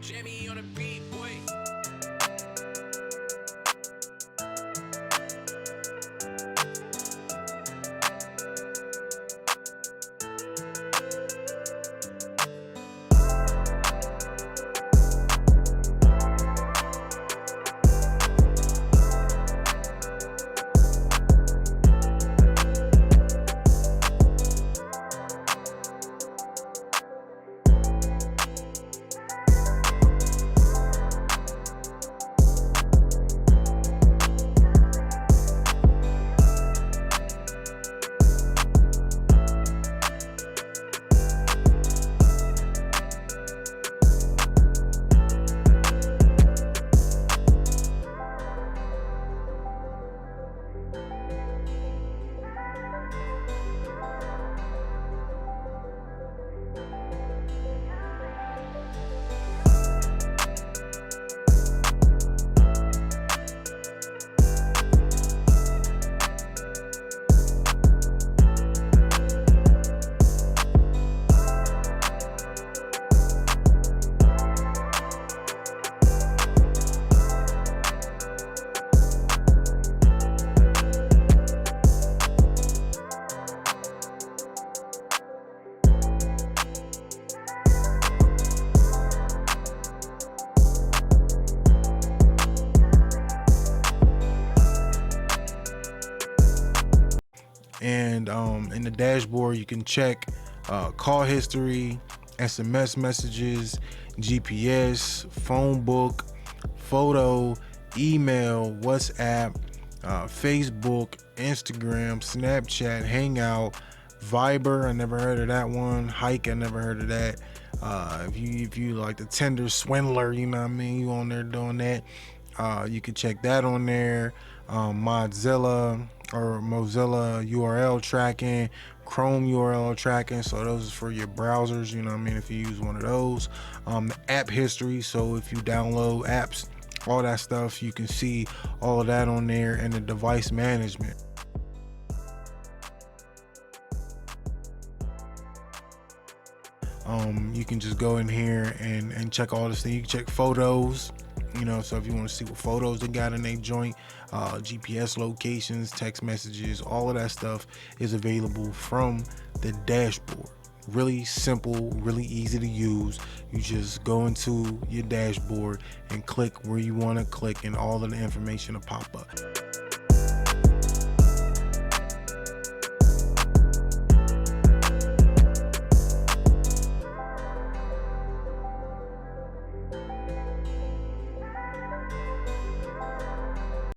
Jamie on the beat, boy. And in the dashboard you can check call history, SMS messages, GPS, phone book, photo, email, WhatsApp, Facebook, Instagram, Snapchat, Hangout, Viber. I never heard of that one. Hike, I never heard of that. If you like the Tinder swindler, you know what I mean, you on there doing that, you can check that on there. Mozilla URL tracking, Chrome URL tracking, so those is for your browsers, you know what I mean, if you use one of those. The app history, so if you download apps, all that stuff, you can see all of that on there. And the device management. You can just go in here and check all this thing. You can check photos, you know, so if you want to see what photos they got in their joint, GPS locations, text messages, all of that stuff is available from the dashboard. Really simple, really easy to use. You just go into your dashboard and click where you want to click, and all of the information will pop up.